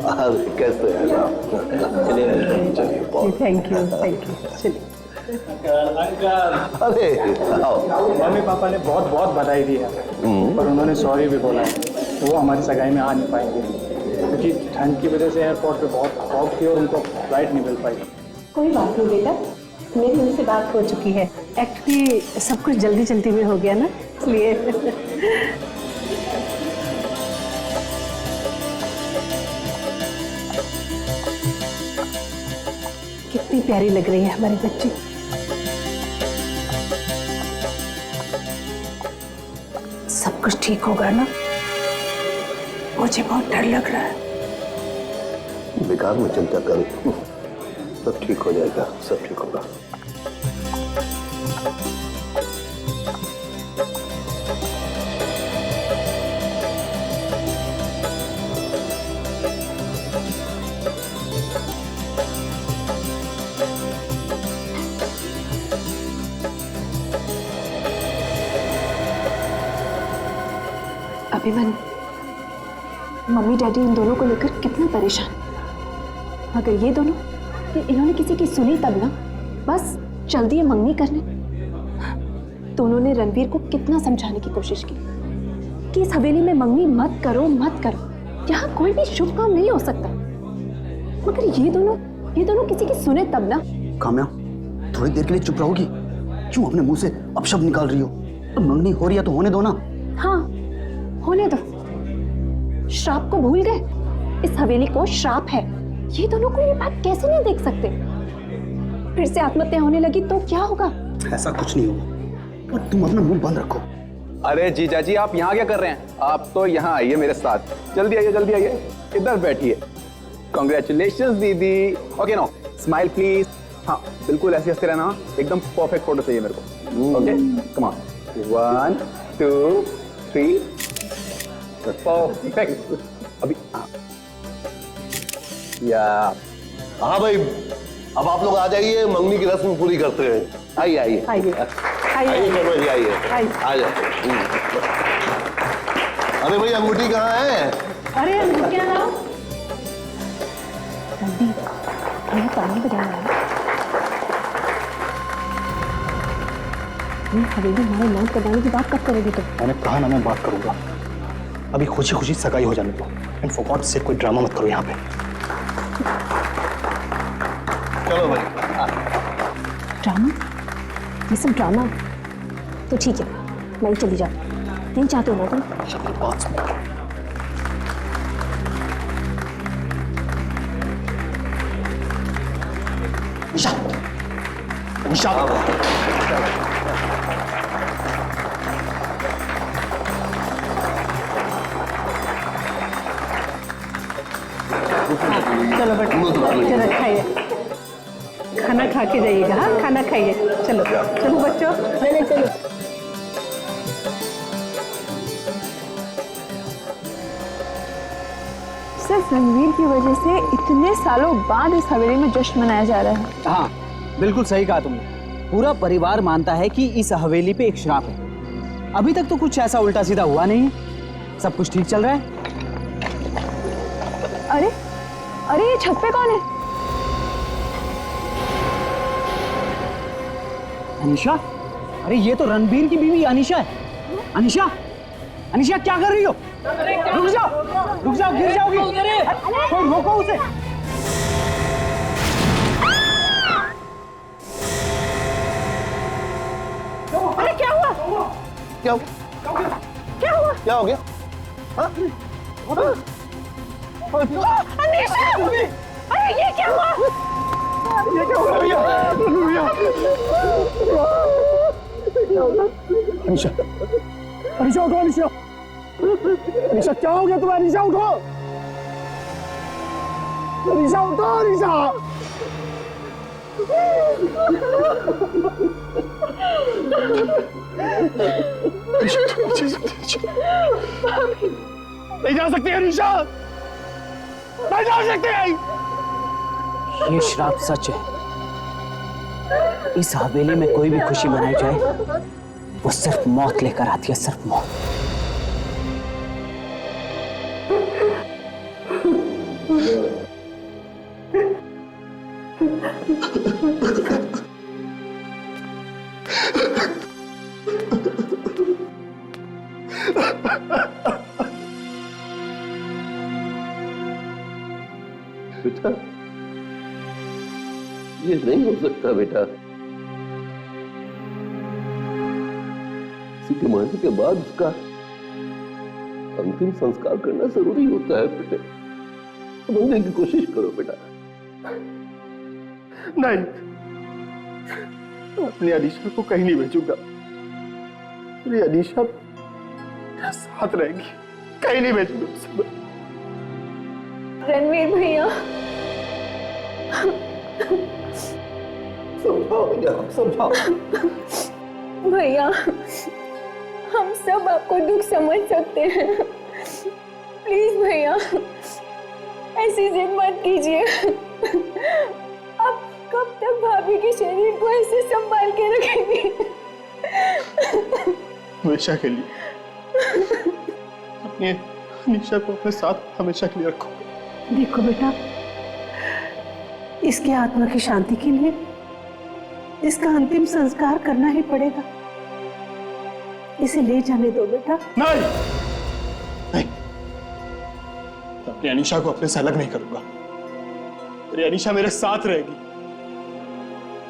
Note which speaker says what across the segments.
Speaker 1: अरे कैसे हैं आप? चलिए
Speaker 2: थैंक यू चलिए।
Speaker 1: अरे आओ।
Speaker 3: मम्मी पापा ने बहुत बहुत बधाई दी है, पर उन्होंने सॉरी भी बोला है। तो वो हमारी सगाई में आ नहीं पाएंगे क्योंकि ठंड की वजह से एयरपोर्ट पे बहुत फॉग थी और उनको फ्लाइट नहीं मिल पाई।
Speaker 2: कोई बात नहीं बेटा, मेरी उनसे बात हो चुकी है। एक्चुअली सब कुछ जल्दी जल्दी में हो गया ना, इसलिए। कितनी प्यारी लग रही है हमारी बच्ची। सब कुछ ठीक होगा ना? मुझे बहुत डर लग रहा है।
Speaker 1: बेकार में चिंता करो, सब ठीक हो जाएगा, सब ठीक होगा।
Speaker 4: अभिमन्यु, मम्मी डैडी इन दोनों को लेकर कितना परेशान। अगर ये दोनों इन्होंने किसी की सुनी तब ना, बस चल दिए मंगनी करने। तो उन्होंने रणवीर को कितना समझाने की कोशिश की कि इस हवेली में मंगनी मत करो मत करो, यहाँ कोई भी शुभ काम नहीं हो सकता। मगर ये दोनों किसी की सुने तब ना।
Speaker 5: काम्या, थोड़ी देर के लिए चुप रहोगी? क्यों अपने मुंह से अपशब्द निकाल रही हो? तो मंगनी हो रही है तो होने दो ना।
Speaker 4: हाँ, होने दो। श्राप को भूल गए? इस हवेली को श्राप है। ये दोनों को ये बात कैसे नहीं देख सकते? फिर से आत्महत्या होने लगी तो क्या होगा?
Speaker 5: ऐसा कुछ नहीं होगा, और तुम अपना मुंह बंद रखो।
Speaker 6: अरे जीजा जी, आप यहाँ क्या कर रहे हैं? आप तो यहाँ आइए मेरे साथ, जल्दी आइए जल्दी आइए, इधर बैठिए। कॉन्ग्रेचुलेशंस दीदी। Okay no, smile please. हाँ बिल्कुल ऐसे हंसते रहना, एकदम परफेक्ट फोटो चाहिए मेरे को। Okay come on, 1 2 3 perfect. अभी या
Speaker 1: हाँ भाई, अब आप लोग आ जाइए, मंगनी की रस्म पूरी करते हैं। आइए आइए
Speaker 2: आइए
Speaker 1: आइए शर्मा जी, आइए आ जाए। अरे भाई अंगूठी कहाँ है?
Speaker 2: अरे क्या नाम?
Speaker 4: रणवीर, पानी बजा रहा है। हवेली हमारे मौत करवाने की बात कब करोगे तुम?
Speaker 5: मैंने कहा ना मैं बात करूंगा। अभी खुशी खुशी सगाई हो जाने दो। एंड फॉर गॉड से कोई ड्रामा मत करो यहाँ पे।
Speaker 1: चलो भाई।
Speaker 4: ड्रामा? ये सब ड्रामा? तो ठीक है, मैं ही चली जाऊँ। नहीं चाहते हो ना तुम?
Speaker 5: बात सुनो। निशा, निशा,
Speaker 2: चलो बेटा, चलो खाइए, खाना खा के जाइएगा। हाँ खाना खाइए। चलो चलो बच्चों, चलो चलो।
Speaker 4: सिर्फ रणवीर की वजह से इतने सालों बाद इस हवेली में जश्न मनाया जा रहा है।
Speaker 7: हाँ बिल्कुल सही कहा तुमने। पूरा परिवार मानता है कि इस हवेली पे एक श्राप है। अभी तक तो कुछ ऐसा उल्टा सीधा हुआ नहीं है, सब कुछ ठीक चल रहा है।
Speaker 4: अरे अरे, ये छत पे कौन है?
Speaker 7: अनीशा, अरे ये तो रणबीर की बीवी अनीशा है। अनीशा, अनीशा क्या कर रही हो? रुक जाओ, गिर जाओगी। कोई रोको उसे।
Speaker 2: अरे क्या हुआ?
Speaker 1: क्या
Speaker 2: क्या हुआ?
Speaker 1: क्या हो गया? हाँ?
Speaker 2: अनीशा! अरे ये क्या हुआ?
Speaker 1: ये क्या हो रहा है भैया?
Speaker 5: अनिशा, अनिशा उठो, अनिशा, अनिशा क्या हो गया तुम्हें? अनिशा उठो, अनिशा उठो, अनिशा। नहीं जा सकते अनिशा, नहीं जा सकते।
Speaker 7: ये श्राप सच है। इस हवेली में कोई भी खुशी मनाई जाए, वो सिर्फ मौत लेकर आती है, सिर्फ मौत।
Speaker 1: बेटा, ये नहीं हो सकता बेटा। किसी के मरने के बाद उसका अंतिम संस्कार करना जरूरी होता है बेटे। समझने की कोशिश करो बेटा।
Speaker 5: नहीं, अपनी अनीशा को कहीं नहीं भेजूंगा। मेरी अनीशा मेरे साथ रहेगी, कहीं नहीं भेजूंगा उसे।
Speaker 4: रणवीर भैया,
Speaker 1: समझाओ भैया, समझाओ।
Speaker 4: भैया हम सब आपको दुख समझ सकते हैं। प्लीज भैया ऐसी जिद मत कीजिए। आप कब तक भाभी के शरीर को ऐसे संभाल के रखेंगे?
Speaker 5: हमेशा के लिए अपनी अनीशा को अपने साथ हमेशा के लिए रखो।
Speaker 2: देखो बेटा, इसकी आत्मा की शांति के लिए इसका अंतिम संस्कार करना ही पड़ेगा। इसे ले जाने दो बेटा।
Speaker 5: नहीं, नहीं, अपनी अनीशा को अपने से अलग नहीं करूंगा। मेरी अनीशा मेरे साथ रहेगी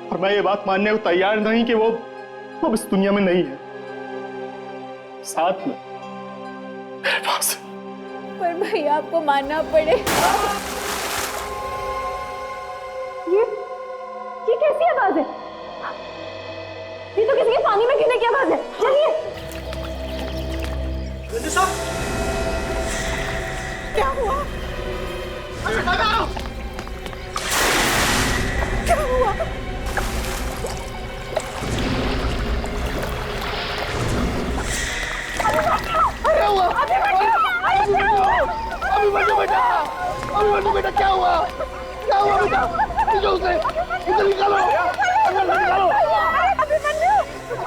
Speaker 5: और मैं ये बात मानने को तैयार नहीं कि वो अब इस दुनिया में नहीं है। साथ में मेरे पास।
Speaker 4: पर भैया आपको मानना पड़े। ये कैसी आवाज है? ये तो किसी के पानी में गिरने की आवाज है। चलिए। क्या हुआ? क्या हुआ?
Speaker 1: क्या हुआ? अभिमन्यु बेटा, अभिमन्यु बेटा, क्या हुआ? क्या हुआ बेटा? निकालो उसे, इधर निकालो, अंदर से निकालो।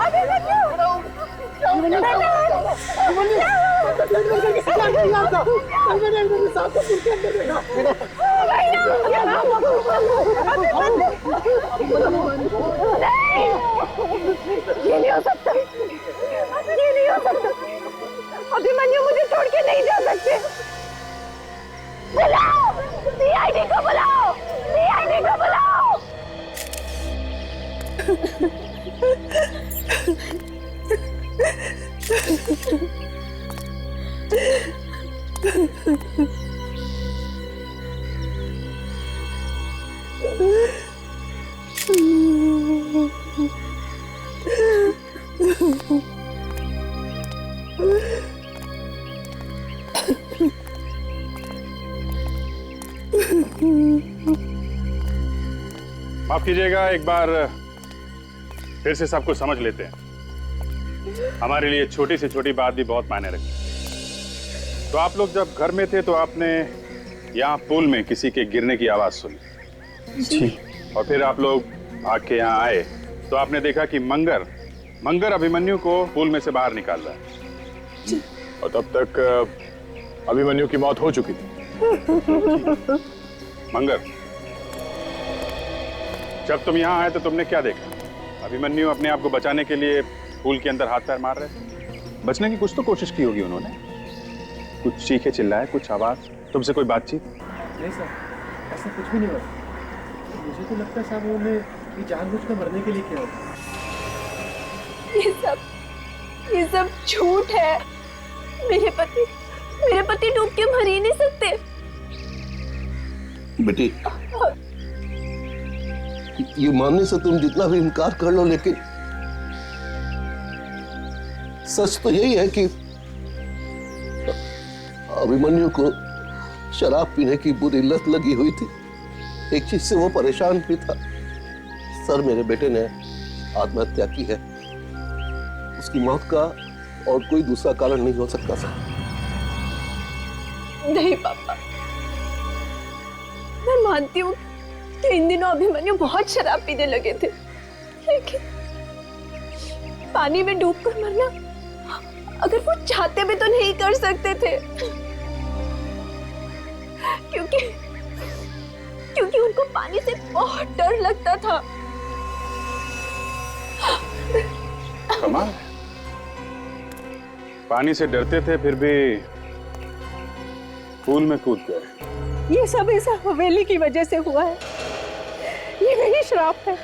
Speaker 4: अभिमन्यु, अभिमन्यु, ये नहीं हो सकता, ये नहीं हो सकता। अभिमन्यु मुझे छोड़ के नहीं जा सकते। बुलाओ, सीआईडी को बुलाओ, सीआईडी को बुलाओ।
Speaker 8: माफ कीजिएगा, एक बार फिर से सब कुछ समझ लेते हैं। हमारे लिए छोटी से छोटी बात भी बहुत मायने रखती है। तो आप लोग जब घर में थे तो आपने यहाँ पुल में किसी के गिरने की आवाज सुनी
Speaker 5: जी।
Speaker 8: और फिर आप लोग भाग के यहाँ आए तो आपने देखा कि मंगर अभिमन्यु को पुल में से बाहर निकाल रहा है और तब तक अभिमन्यु की मौत हो चुकी थी। मंगर, जब तुम यहाँ आए तो तुमने क्या देखा? अभिमन्यु अपने आप को बचाने के लिए पुल के अंदर हाथ पैर मार रहे थे। बचने की कुछ तो कोशिश की होगी उन्होंने, कुछ चीखे चिल्लाए, कुछ आवाज, तुमसे कोई बातचीत?
Speaker 3: नहीं सर, ऐसा कुछ भी नहीं हुआ। मुझे तो लगता है साहब उन्होंने ये जानबूझकर मरने के लिए किया होगा।
Speaker 4: ये सब झूठ है। मेरे पति डूब के मर ही नहीं सकते।
Speaker 1: बेटी, ये मानने से तुम जितना भी इनकार कर लो, लेकिन सच तो यही है कि अभिमन्यु को शराब पीने की बुरी लत लगी हुई थी। एक चीज से वो परेशान भी था। सर, मेरे बेटे ने आत्महत्या की है। उसकी मौत का और कोई दूसरा कारण नहीं हो सकता सर।
Speaker 4: नहीं पापा, मैं मानती हूँ कि इन दिनों अभिमन्यु बहुत शराब पीने लगे थे, लेकिन पानी में डूबकर मरना अगर वो चाहते भी तो नहीं कर सकते थे, क्योंकि उनको पानी से बहुत डर लगता था।
Speaker 8: कमाल। पानी से डरते थे फिर भी पूल में कूद गए।
Speaker 2: ये सब इस हवेली की वजह से हुआ है। ये मेरी श्राप है।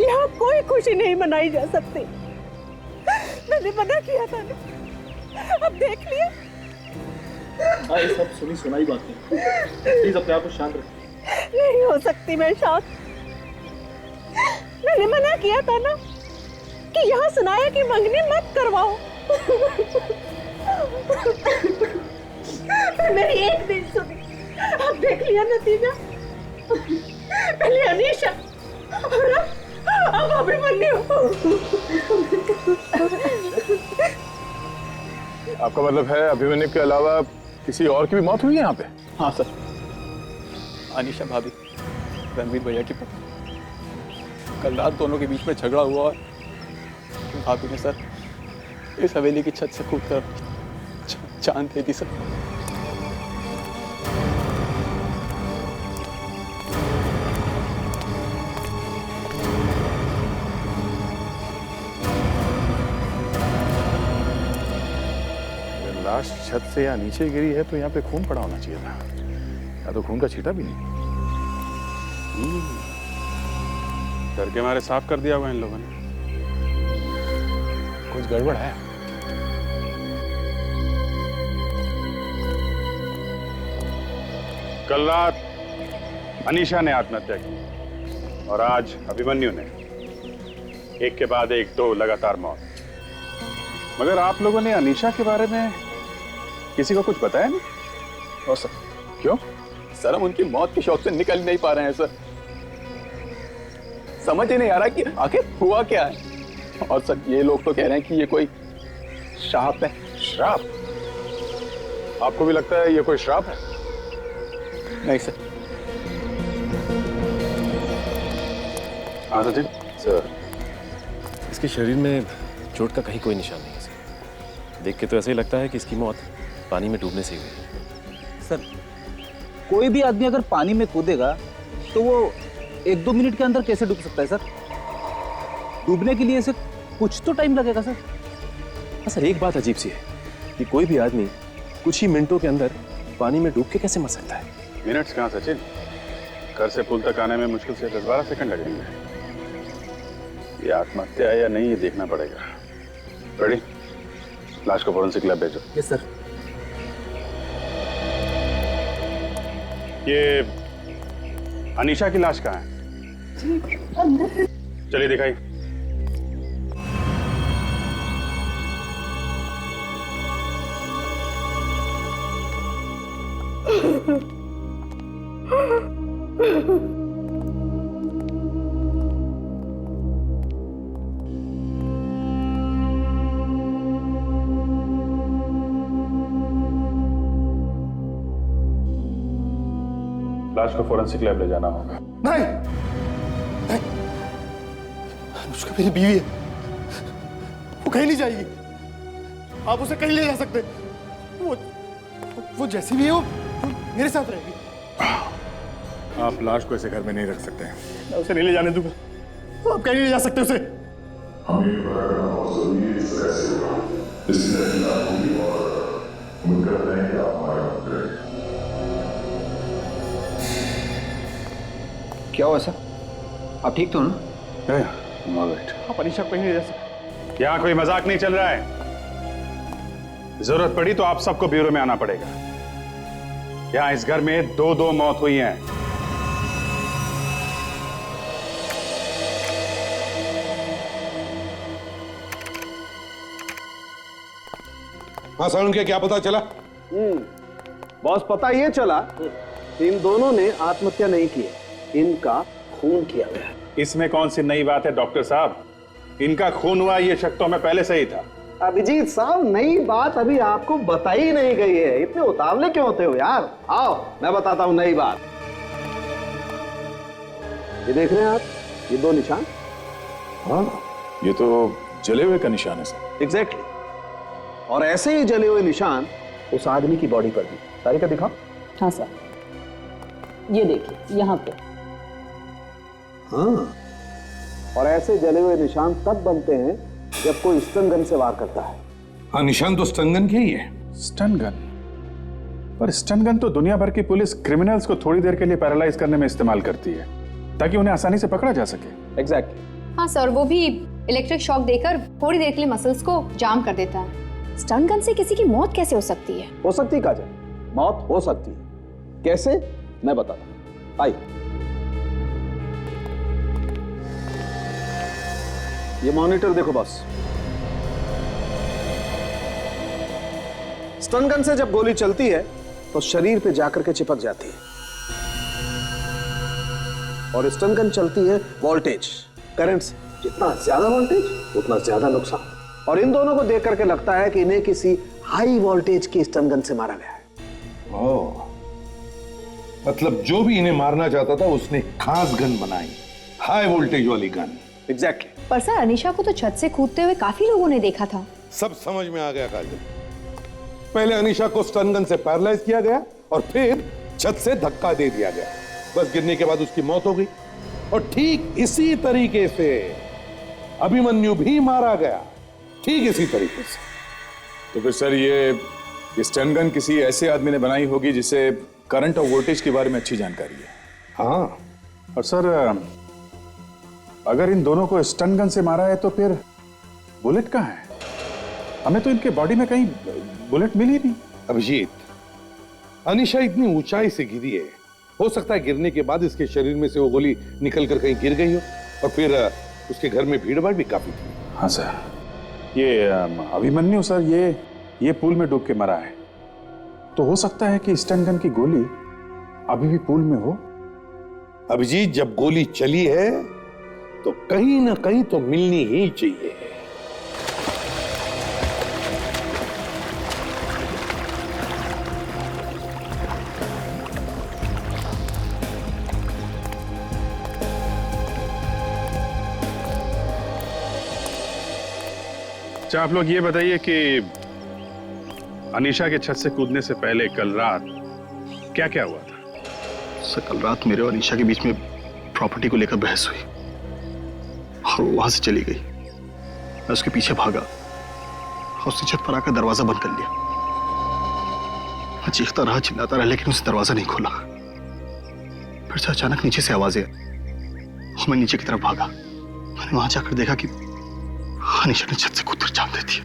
Speaker 2: यहाँ कोई खुशी नहीं मनाई जा सकती। मैंने मना किया था ना, अब देख लिया।
Speaker 5: हाँ, ये सब सुनी सुनाई बातें। प्लीज अपने आप को शांत रखिए।
Speaker 2: नहीं हो सकती मैं शांत। मैंने मना किया था ना कि यहाँ सुनाया कि मंगनी मत करवाओ। मेरी एक दिन सुनी, अब देख लिया नतीजा। पहले अनीशा और अब अभिमन्यु।
Speaker 6: आपका मतलब है अभिमन्यु के अलावा किसी और की भी मौत हुई है यहाँ पे?
Speaker 3: हाँ सर, अनीशा भाभी, रणवीर भैया की पत्नी। कल रात दोनों के बीच में झगड़ा हुआ और भाभी ने सर इस हवेली की छत से कूदकर जान दे दी सर।
Speaker 8: लाश छत से या नीचे गिरी है तो यहाँ पे खून पड़ा होना चाहिए था, या तो खून का छींटा भी नहीं। डर के मारे साफ कर दिया हुआ इन लोगों ने। कुछ गड़बड़ है। कल रात अनीशा ने आत्महत्या की और आज अभिमन्यु ने। एक के बाद एक दो लगातार मौत। मगर आप लोगों ने अनीशा के बारे में किसी को कुछ बताया नहीं?
Speaker 3: और सर,
Speaker 6: क्यों?
Speaker 3: सर हम उनकी मौत के शौक से निकल नहीं पा रहे हैं सर। समझ ही नहीं आ रहा कि आखिर हुआ क्या है। और सर ये लोग तो कह रहे हैं कि ये कोई श्राप है।
Speaker 8: श्राप? आपको भी लगता है ये कोई श्राप है?
Speaker 3: नहीं सर।
Speaker 8: हाँ सचिन
Speaker 9: सर, इसके शरीर में चोट का कहीं कोई निशान नहीं है सर। देख के तो ऐसा ही लगता है कि इसकी मौत पानी में डूबने से ही हुई।
Speaker 7: सर, कोई भी आदमी अगर पानी में कूदेगा तो वो 1-2 मिनट के अंदर कैसे डूब सकता है सर? डूबने के लिए इसे कुछ तो टाइम लगेगा सर।
Speaker 9: हाँ सर, एक बात अजीब सी है कि कोई भी आदमी कुछ ही मिनटों के अंदर पानी में डूब के कैसे मर सकता है?
Speaker 8: मिनट्स कहाँ सचिन, घर से पुल तक आने में मुश्किल से 10-12 सेकंड लगेंगे। ये आत्महत्या है या नहीं ये देखना पड़ेगा। रेडी? लाश को फोरेंसिक लैब भेजो।
Speaker 7: Yes sir.
Speaker 8: ये अनीशा की लाश कहाँ है? चलिए दिखाई। लाश को फोरेंसिक लैब ले जाना होगा।
Speaker 5: नहीं, नहीं, अनुष्का मेरी बीवी है, वो कहीं नहीं जाएगी। आप उसे कहीं ले जा सकते। वो जैसी भी है वो मेरे साथ रहेगी।
Speaker 8: आप लाश को ऐसे घर में नहीं रख सकते।
Speaker 5: मैं उसे नहीं ले जाने दूंगा। आप कहीं नहीं ले जा सकते उसे।
Speaker 7: क्या हुआ सर? आप ठीक तो ना?
Speaker 5: आप अनीशा को कहीं नहीं ले जा सकते।
Speaker 8: यहाँ कोई मजाक नहीं चल रहा है। जरूरत पड़ी तो आप सबको ब्यूरो में आना पड़ेगा। यहाँ इस घर में 2-2 मौत हुई हैं।
Speaker 10: हाँ सर, उनके क्या पता चला?
Speaker 1: बॉस, पता ये चला इन दोनों ने आत्महत्या नहीं की है, इनका खून किया गया।
Speaker 8: इसमें कौन सी नई बात है डॉक्टर साहब? इनका खून हुआ ये शक तो हमें पहले से ही था।
Speaker 1: अभिजीत साहब, नई बात अभी आपको बताई नहीं गई है। इतने उतावले क्यों होते हो यार? आओ मैं बताता हूँ नई बात। ये देख रहे हैं आप, ये 2 निशान?
Speaker 6: हाँ, ये तो जले हुए का निशान है सर।
Speaker 1: एग्जैक्टली। और ऐसे ही जले हुए निशान उस आदमी की बॉडी पर भी। तारिका दिखाओ।
Speaker 2: हाँ सर, ये देखिए यहाँ पे।
Speaker 1: हाँ, और ऐसे जले हुए निशान तब बनते हैं जब कोई स्टन गन से वार करता है।
Speaker 10: हाँ, निशान तो स्टन गन के ही है।
Speaker 8: Stun gun? पर स्टन गन तो दुनिया भर की पुलिस क्रिमिनल्स को थोड़ी देर के लिए पैरालाइज करने में इस्तेमाल करती है ताकि उन्हें आसानी से पकड़ा जा सके।
Speaker 6: एग्जैक्टली।
Speaker 11: हाँ सर, वो भी इलेक्ट्रिक शॉक देकर थोड़ी देर के लिए मसल्स को जाम कर देता है।
Speaker 4: स्टन गन से किसी की मौत कैसे हो सकती है?
Speaker 6: हो सकती है काजल, मौत हो सकती है। कैसे, मैं बताता हूं। आइए, ये मॉनिटर देखो बॉस। स्टन गन से जब गोली चलती है तो शरीर पे जाकर के चिपक जाती है, और स्टन गन चलती है वोल्टेज, करंट से। जितना ज्यादा वोल्टेज उतना ज्यादा नुकसान। और इन दोनों को देख करके लगता है कि इन्हें किसी हाई वोल्टेज की स्टन गन से मारा गया है।
Speaker 10: ओह, मतलब जो भी इन्हें मारना चाहता था उसने खास गन बनाई, हाई वोल्टेज वाली गन।
Speaker 6: एग्जैक्टली।
Speaker 11: पर सर, अनीशा को तो छत से कूदते हुए काफी लोगों ने देखा था।
Speaker 10: सब समझ में आ गया काजल। पहले अनीशा को स्टन गन से पैरालाइज किया गया और फिर छत से धक्का दे दिया गया। बस गिरने के बाद उसकी मौत हो गई। और ठीक इसी तरीके से अभिमन्यु भी मारा गया, ठीक इसी तरीके से।
Speaker 8: तो फिर सर ये स्टन गन किसी ऐसे आदमी ने बनाई होगी जिसे करंट और वोल्टेज के बारे में अच्छी जानकारी है।
Speaker 10: हाँ,
Speaker 8: और सर अगर इन दोनों को स्टन गन से मारा है तो फिर बुलेट कहाँ है? हमें तो इनके बॉडी में कहीं बुलेट मिली नहीं।
Speaker 10: अभिजीत, अनीशा इतनी ऊंचाई से गिरी है, हो सकता है गिरने के बाद इसके शरीर में से वो गोली निकल कर कहीं गिर गई हो, और फिर उसके घर में भीड़ भाड़ भी काफी थी।
Speaker 8: हाँ सर, ये अभिमन्यु सर ये पूल में डूब के मरा है, तो हो सकता है कि स्टन गन की गोली अभी भी पूल में हो।
Speaker 10: अभिजीत, जब गोली चली है तो कहीं ना कहीं तो मिलनी ही चाहिए।
Speaker 8: अच्छा, आप लोग ये बताइए कि अनीशा के छत से कूदने से पहले कल रात क्या क्या हुआ था?
Speaker 5: सर, कल रात मेरे और अनीशा के बीच में प्रॉपर्टी को लेकर बहस हुई और वो वहां से चली गई। मैं उसके पीछे भागा और उसने छत पर आकर दरवाजा बंद कर लिया। मैं चीखता रहा, चिल्लाता रहा, लेकिन उसने दरवाजा नहीं खोला। फिर से अचानक नीचे से आवाजें और मैं नीचे की तरफ भागा। मैंने वहां जाकर देखा कि अनीशा ने छत से कूदकर जान दे दी।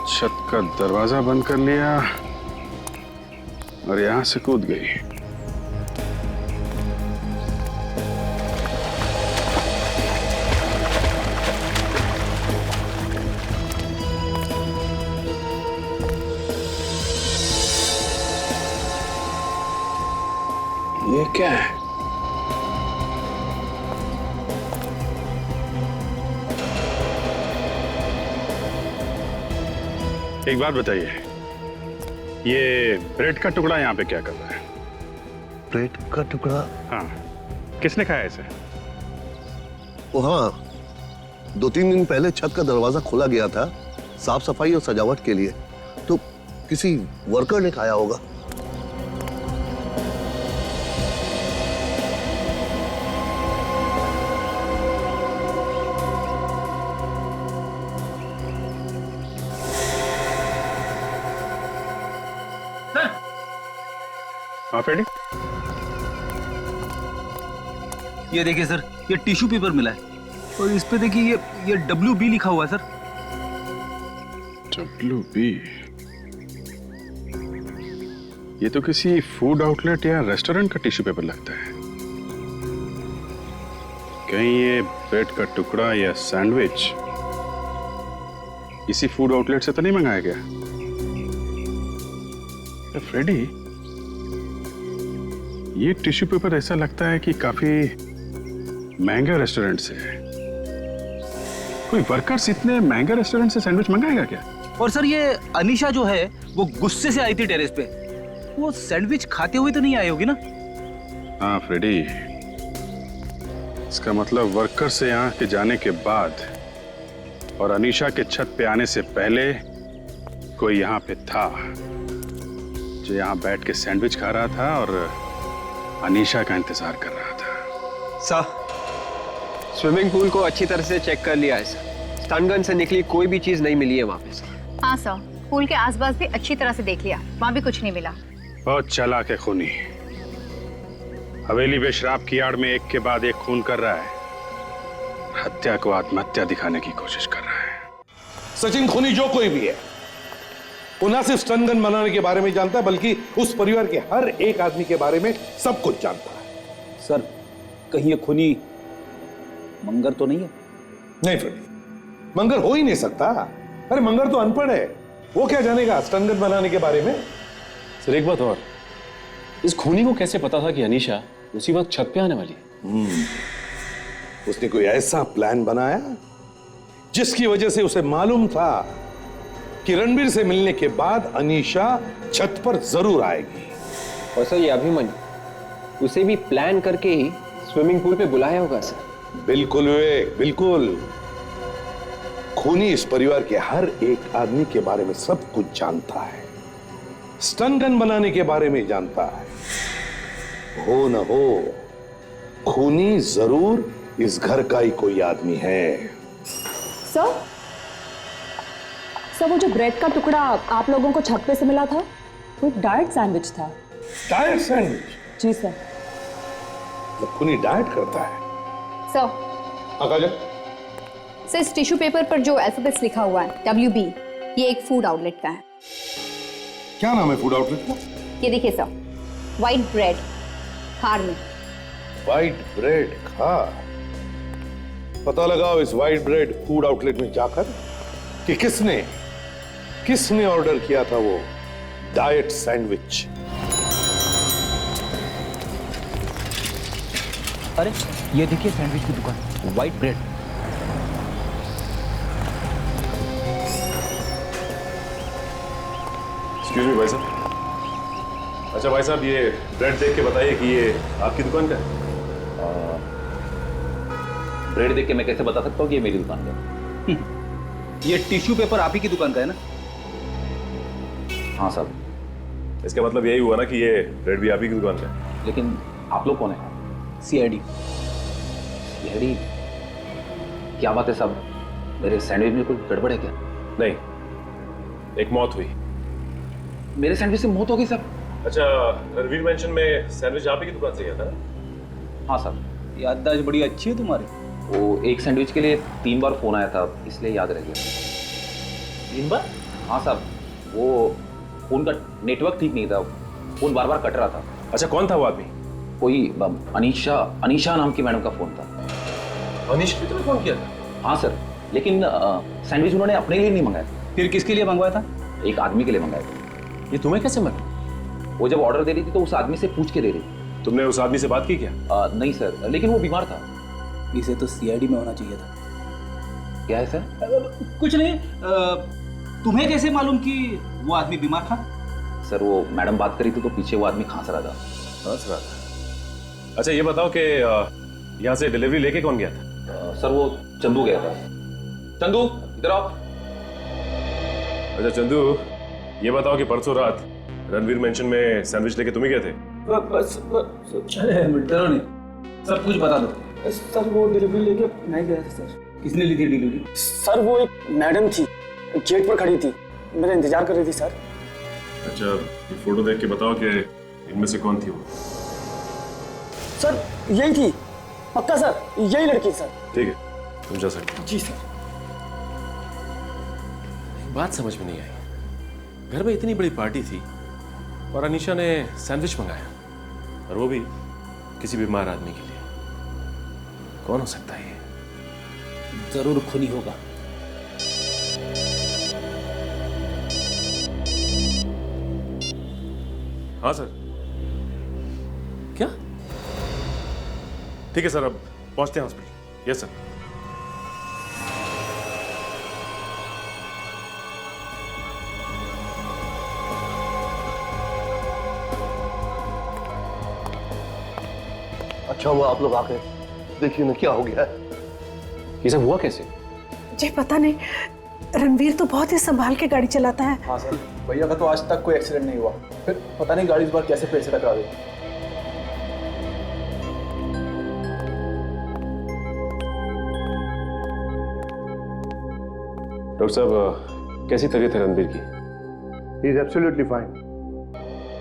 Speaker 8: छत का दरवाजा बंद कर लिया और यहां से कूद गई। ये क्या है? एक बात बताइए, ये ब्रेड का टुकड़ा यहाँ पे क्या कर रहा है?
Speaker 1: ब्रेड का टुकड़ा?
Speaker 8: हाँ, किसने खाया इसे?
Speaker 1: ओ हाँ, 2-3 दिन पहले छत का दरवाजा खोला गया था साफ सफाई और सजावट के लिए, तो किसी वर्कर ने खाया होगा।
Speaker 8: हाँ फ्रेडी,
Speaker 7: ये देखिए सर, ये टिश्यू पेपर मिला है और इस पे देखिए ये WB लिखा हुआ है सर।
Speaker 8: WB? ये तो किसी फूड आउटलेट या रेस्टोरेंट का टिश्यू पेपर लगता है। कहीं ये ब्रेड का टुकड़ा या सैंडविच इसी फूड आउटलेट से तो नहीं मंगाया गया? फ्रेडी, ये टिश्यू पेपर ऐसा लगता है कि काफी महंगे रेस्टोरेंट से है। कोई वर्कर्स इतने महंगे रेस्टोरेंट से सैंडविच मंगाएगा क्या?
Speaker 7: और सर, ये अनीशा जो है वो गुस्से से आई थी टेरेस पे, वो सैंडविच खाते हुए तो नहीं आई होगी ना?
Speaker 8: हाँ फ्रेडी, इसका मतलब वर्कर से यहाँ के जाने के बाद और अनीशा के छत पे आने से पहले कोई यहाँ पे था जो यहाँ बैठ के सैंडविच खा रहा था और अनीशा का इंतजार कर रहा था।
Speaker 12: स्विमिंग पूल को अच्छी तरह से चेक कर लिया है सर। स्टन गन से निकली कोई भी चीज नहीं मिली है वहाँ पे सर।
Speaker 11: हाँ सर, पूल के आसपास भी अच्छी तरह से देख लिया, वहाँ भी कुछ नहीं मिला।
Speaker 8: बहुत चालाक है खूनी। हवेली में शराब की आड़ में एक के बाद एक खून कर रहा है, हत्या को आत्महत्या दिखाने की कोशिश कर रहा है।
Speaker 10: सचिन खूनी जो कोई भी है, वो ना सिर्फ स्टन गन बनाने के बारे में जानता है, बल्कि उस परिवार के हर एक आदमी के बारे में सब कुछ जानता है।
Speaker 7: सर, कहीं ये खूनी मंगर तो नहीं है?
Speaker 10: नहीं फ्रेंड, मंगर हो ही नहीं सकता। अरे मंगर तो अनपढ़ है, वो क्या जानेगा स्टन गन बनाने के बारे में।
Speaker 9: सर एक बात और, इस खूनी को कैसे पता था कि अनीशा उसी वक्त छत पे आने वाली है?
Speaker 10: उसने कोई ऐसा प्लान बनाया जिसकी वजह से उसे मालूम था कि रणबीर से मिलने के बाद अनीशा छत पर जरूर आएगी।
Speaker 12: और सर ये अभिमन्यु, उसे भी प्लान करके ही स्विमिंग पूल पे बुलाया होगा सर।
Speaker 10: बिल्कुल विवेक, बिल्कुल। खूनी इस परिवार के हर एक आदमी के बारे में सब कुछ जानता है, स्टन गन बनाने के बारे में जानता है। हो न हो, खूनी जरूर इस घर का ही कोई आदमी है।
Speaker 4: सर, वो जो ब्रेड का टुकड़ा आप लोगों को छत पे से मिला था, वो डाइट सैंडविच था।
Speaker 10: Diet sandwich?
Speaker 4: जी सर।
Speaker 10: खूनी डाइट करता है?
Speaker 11: सर,
Speaker 10: आकाश,
Speaker 11: सर इस टिश्यू पेपर पर जो अल्फाबेट्स लिखा हुआ है WB, ये एक फूड आउटलेट का है।
Speaker 10: क्या नाम है फूड आउटलेट का?
Speaker 11: ये देखिए सर, व्हाइट ब्रेड खार में।
Speaker 10: व्हाइट ब्रेड खार? पता लगाओ इस व्हाइट ब्रेड फूड आउटलेट में जाकर कि किसने ऑर्डर किया था वो डाइट सैंडविच।
Speaker 7: अरे ये देखिए सैंडविच की दुकान, व्हाइट ब्रेड।
Speaker 9: एक्सक्यूज मी भाई साहब। अच्छा भाई साहब, ये ब्रेड देख के बताइए कि ये आपकी दुकान का है?
Speaker 6: ब्रेड देख के मैं कैसे बता सकता हूँ कि ये मेरी दुकान का है?
Speaker 7: ये टिश्यू पेपर आप ही की दुकान का है ना?
Speaker 6: हाँ साहब।
Speaker 9: इसका मतलब यही हुआ ना कि ये ब्रेड भी आप ही की दुकान का है?
Speaker 6: लेकिन आप लोग कौन है?
Speaker 7: CID।
Speaker 6: क्या बात है साहब, मेरे सैंडविच में कोई गड़बड़ है क्या?
Speaker 9: नहीं, एक मौत हुई।
Speaker 6: मेरे सैंडविच से मौत हो गई साहब?
Speaker 9: अच्छा, रणवीर मेंशन में सैंडविच आप ही की दुकान से गया था ना?
Speaker 6: हाँ साहब।
Speaker 7: याददाश्त बड़ी अच्छी है तुम्हारी।
Speaker 6: वो एक सैंडविच के लिए 3 बार फोन आया था, इसलिए याद रह गया।
Speaker 7: 3 बार?
Speaker 6: हाँ साहब, वो फोन का नेटवर्क ठीक नहीं था, फोन बार बार कट रहा था।
Speaker 9: अच्छा, कौन था वो आदमी?
Speaker 6: कोई अनीशा नाम की मैडम का फोन था।
Speaker 9: अनीशा ने तुम्हें फोन किया था?
Speaker 6: हाँ सर, लेकिन सैंडविच उन्होंने अपने लिए नहीं मंगाया।
Speaker 7: फिर किसके लिए मंगवाया था?
Speaker 6: एक आदमी के लिए मंगाया था।
Speaker 9: ये तुम्हें कैसे मालूम?
Speaker 6: वो जब ऑर्डर दे रही थी तो उस आदमी से पूछ के दे रही थी।
Speaker 9: तुमने उस आदमी से बात की क्या?
Speaker 6: नहीं सर, लेकिन वो बीमार था।
Speaker 7: इसे तो CID में होना चाहिए था।
Speaker 6: क्या है सर?
Speaker 7: कुछ नहीं। तुम्हें कैसे मालूम कि वो आदमी बीमार था?
Speaker 6: सर वो मैडम बात करी थी तो पीछे वो आदमी खांस रहा था।
Speaker 9: खांस रहा था? अच्छा ये बताओ कि यहाँ से डिलीवरी लेके कौन गया था?
Speaker 6: सर वो चंदू गया था। चंदू इधर आओ।
Speaker 9: अच्छा चंदू, ये बताओ कि परसों रात रणवीर मेंशन में सैंडविच लेके तुम ही गए थे?
Speaker 7: बस डरो नहीं, सब कुछ बता दो।
Speaker 13: सर वो डिलीवरी लेके नहीं गया था सर।
Speaker 7: किसने ली थी डिलीवरी?
Speaker 13: सर वो एक मैडम थी, गेट पर खड़ी थी, मेरा इंतजार कर रही थी सर।
Speaker 9: अच्छा, ये फोटो देख के बताओ कि इनमें से कौन थी वो?
Speaker 13: सर यही थी, पक्का सर, यही लड़की सर।
Speaker 9: ठीक है, तुम जा सकते हो।
Speaker 13: जी सर।
Speaker 9: एक बात समझ में नहीं आई, घर में इतनी बड़ी पार्टी थी और अनीशा ने सैंडविच मंगाया, और वो भी किसी बीमार आदमी के लिए। कौन हो सकता है ये?
Speaker 7: जरूर खूनी होगा।
Speaker 9: हाँ सर। क्या? ठीक है सर, अब पहुंचते हैं हॉस्पिटल। Yes sir.
Speaker 1: अच्छा हुआ आप लोग आ गए, देखिए ना क्या हो गया है।
Speaker 9: ये सब हुआ कैसे?
Speaker 2: मुझे पता नहीं, रणवीर तो बहुत ही संभाल के गाड़ी चलाता है।
Speaker 3: हाँ सर, भैया का तो आज तक कोई एक्सीडेंट नहीं हुआ, फिर पता नहीं गाड़ी इस बार कैसे पेड़ से टकरा गई।
Speaker 9: डॉक्टर साहब कैसी तबीयत है रणबीर की?
Speaker 5: He is absolutely fine.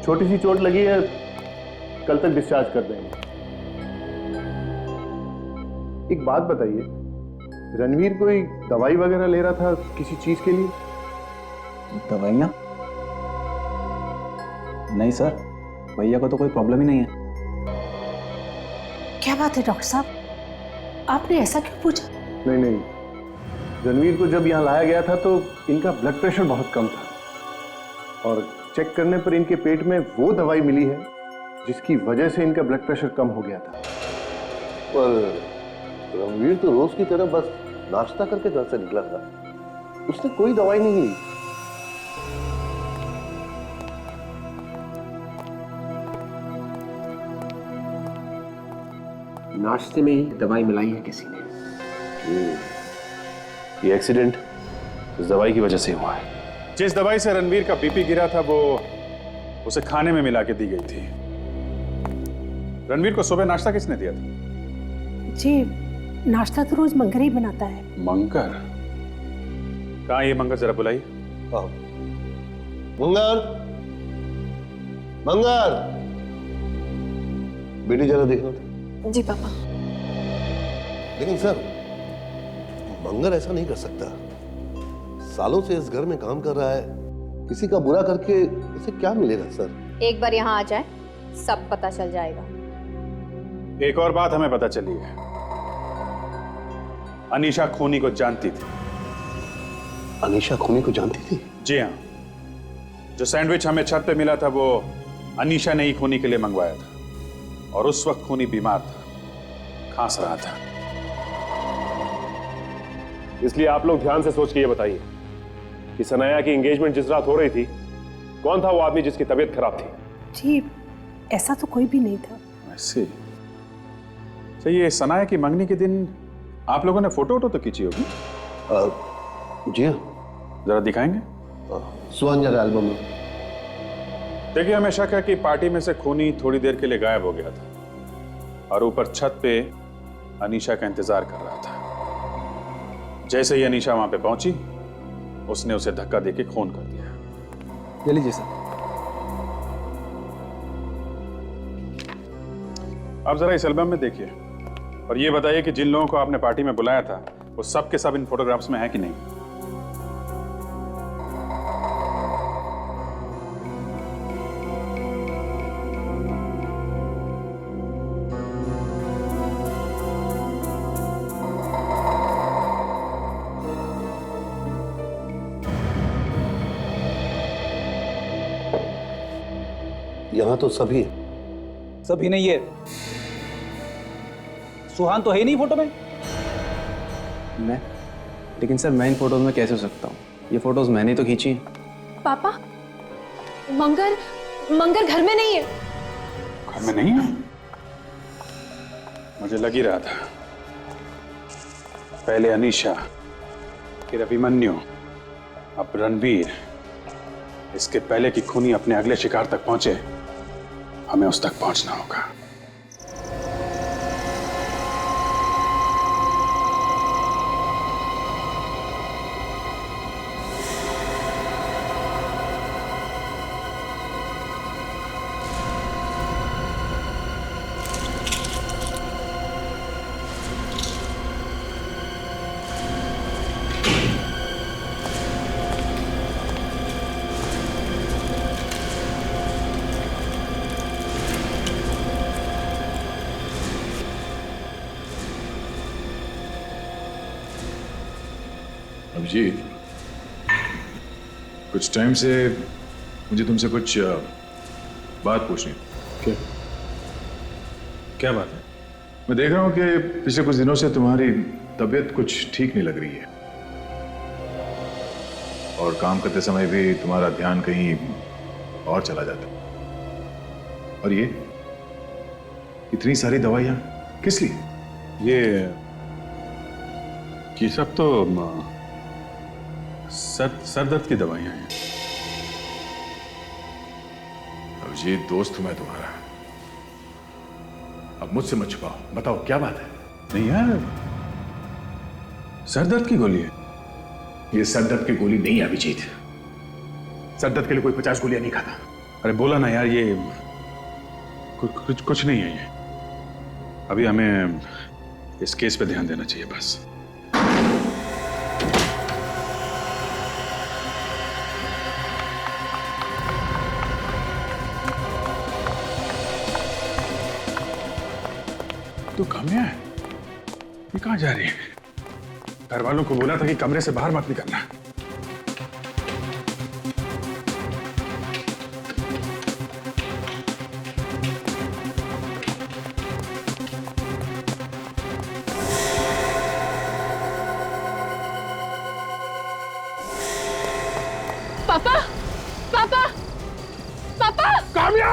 Speaker 5: छोटी सी चोट लगी है, कल तक डिस्चार्ज कर देंगे। एक बात बताइए, रणवीर कोई दवाई वगैरह ले रहा था किसी चीज के लिए?
Speaker 7: दवाइयाँ? नहीं सर, भैया को तो कोई प्रॉब्लम ही नहीं है।
Speaker 2: क्या बात है डॉक्टर साहब, आपने ऐसा क्यों पूछा?
Speaker 5: नहीं नहीं, रणवीर को जब यहाँ लाया गया था तो इनका ब्लड प्रेशर बहुत कम था और चेक करने पर इनके पेट में वो दवाई मिली है जिसकी वजह से इनका ब्लड प्रेशर कम हो गया था।
Speaker 1: पर रणवीर तो रोज की तरह बस नाश्ता करके घर से निकला था, उसने कोई दवाई नहीं ली।
Speaker 12: नाश्ते में ही दवाई मिलाई है किसी ने।
Speaker 9: ये एक्सीडेंट इस दवाई की वजह से हुआ है।
Speaker 8: जिस दवाई से रणवीर का बीपी गिरा था वो उसे खाने में मिला के दी गई थी। रणवीर को सुबह नाश्ता किसने दिया था?
Speaker 2: जी, नाश्ता तो रोज मंगर ही बनाता है।
Speaker 8: मंगर? कहाँ ये मंगर, जरा बुलाइए।
Speaker 1: मंगर, मंगर, बेटी जरा देखना था।
Speaker 4: जी पापा।
Speaker 1: लेकिन सर, मंगर ऐसा नहीं कर सकता। सालों से इस घर में काम कर रहा है, किसी का बुरा करके इसे क्या मिलेगा सर?
Speaker 11: एक बार यहाँ आ जाए, सब पता चल जाएगा।
Speaker 8: एक और बात हमें पता चली है, अनीशा खूनी को जानती थी।
Speaker 1: अनीशा खूनी को जानती थी?
Speaker 8: जी हाँ, जो सैंडविच हमें छत पे मिला था वो अनीशा ने ही खूनी के लिए मंगवाया था और उस वक्त खूनी बीमार था, खांस रहा था।
Speaker 9: इसलिए आप लोग ध्यान से सोच के ये बताइए कि सनाया की एंगेजमेंट जिस रात हो रही थी, कौन था वो आदमी जिसकी तबीयत खराब थी?
Speaker 2: जी, ऐसा तो कोई भी नहीं था।
Speaker 8: ऐसे? तो ये सनाया की मंगनी के दिन आप लोगों ने फोटो तो खींची होगी?
Speaker 1: जी हाँ।
Speaker 8: जरा दिखाएंगे?
Speaker 1: सुहान जरा एल्बम में।
Speaker 8: देखिए, हमें शक है कि पार्टी में से खूनी थोड़ी देर के लिए गायब हो गया था और ऊपर छत पे अनीशा का इंतजार कर रहा था। जैसे ही अनीशा वहां पे पहुंची, उसने उसे धक्का देके खून कर दिया।
Speaker 7: ले लीजिए सर।
Speaker 8: आप जरा इस एल्बम में देखिए और ये बताइए कि जिन लोगों को आपने पार्टी में बुलाया था वो सब के सब इन फोटोग्राफ्स में है कि नहीं?
Speaker 1: यहां तो सभी है।
Speaker 7: सभी नहीं है। सुहान तो है ही नहीं फोटो में।
Speaker 12: मैं? लेकिन सर, मैं इन फोटोज में कैसे हो सकता हूँ? ये फोटोज मैंने तो खींची हैं।
Speaker 4: पापा, मंगर घर में नहीं है।
Speaker 8: घर में नहीं है? मुझे लग ही रहा था। पहले अनीशा, फिर अभिमन्यु, अब रणबीर। इसके पहले कि खूनी अपने अगले शिकार तक पहुंचे, हमें उस तक पहुंचना होगा।
Speaker 14: अभिजीत, कुछ टाइम से मुझे तुमसे कुछ बात पूछनी।
Speaker 9: क्या बात है?
Speaker 14: मैं देख रहा हूँ कि पिछले कुछ दिनों से तुम्हारी तबीयत कुछ ठीक नहीं लग रही है और काम करते समय भी तुम्हारा ध्यान कहीं और चला जाता है। और ये इतनी सारी दवाइयाँ किस लिए?
Speaker 8: ये सब तो सर दर्द की दवाइयां हैं।
Speaker 14: अभिजीत, दोस्त हूं मैं तुम्हारा, अब मुझसे मत छुपाओ, बताओ क्या बात है?
Speaker 8: नहीं यार, सर दर्द की गोली है।
Speaker 14: ये सर दर्द की गोली नहीं है अभिजीत। सर दर्द के लिए कोई 50 गोलियां नहीं खाता।
Speaker 8: अरे बोला ना यार, ये कुछ नहीं है ये। अभी हमें इस केस पे ध्यान देना चाहिए बस। तो काम्या ये कहाँ जा रही है? घर वालों को बोला था कि कमरे से बाहर मत निकलना।
Speaker 2: पापा, पापा, पापा!
Speaker 8: काम्या!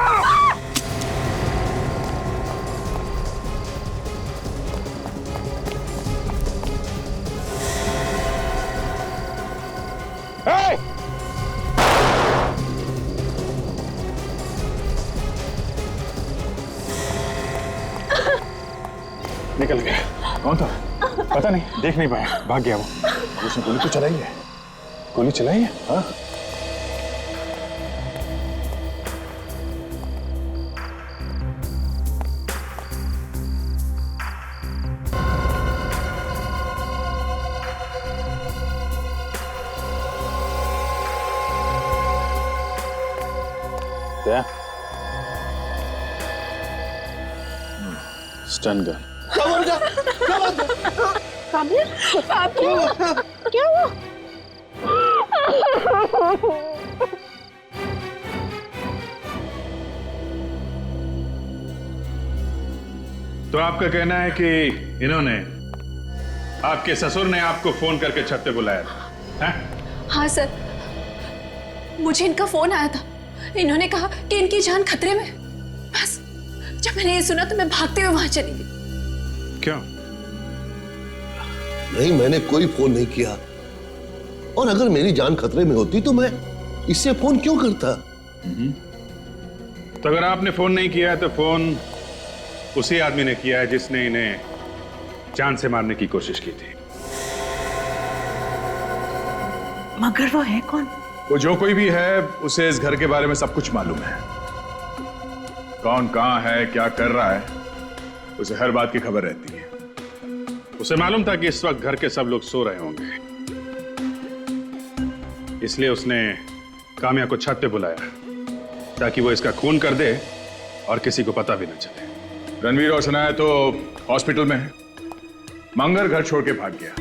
Speaker 14: Hey!
Speaker 8: निकल गया। कौन था? पता नहीं, देख नहीं पाया, भाग गया वो। उसने गोली तो चलाई है। गोली चलाई है? हाँ। क्या? Stun gun.
Speaker 2: काम्या, पापा, क्या हुआ?
Speaker 8: तो आपका कहना है कि इन्होंने, आपके ससुर ने आपको फोन करके छत पे बुलाया था?
Speaker 11: हाँ सर, मुझे इनका फोन आया था। इन्होंने कहा कि इनकी जान खतरे में। बस जब मैंने ये सुना तो मैं भागते हुए वहां चली गई।
Speaker 8: क्यों?
Speaker 1: नहीं, मैंने कोई फोन नहीं किया। और अगर मेरी जान खतरे में होती तो मैं इससे फोन क्यों करता?
Speaker 8: तो अगर आपने फोन नहीं किया है तो फोन उसी आदमी ने किया है जिसने इन्हें जान से मारने की कोशिश की थी।
Speaker 2: मगर वो है कौन?
Speaker 14: वो जो कोई भी है, उसे इस घर के बारे में सब कुछ मालूम है। कौन कहां है, क्या कर रहा है, उसे हर बात की खबर रहती है।
Speaker 8: उसे मालूम था कि इस वक्त घर के सब लोग सो रहे होंगे, इसलिए उसने काम्या को छत पे बुलाया ताकि वो इसका खून कर दे और किसी को पता भी न चले।
Speaker 14: रणवीर और सनाया तो हॉस्पिटल में है। मंगर घर छोड़ के भाग गया।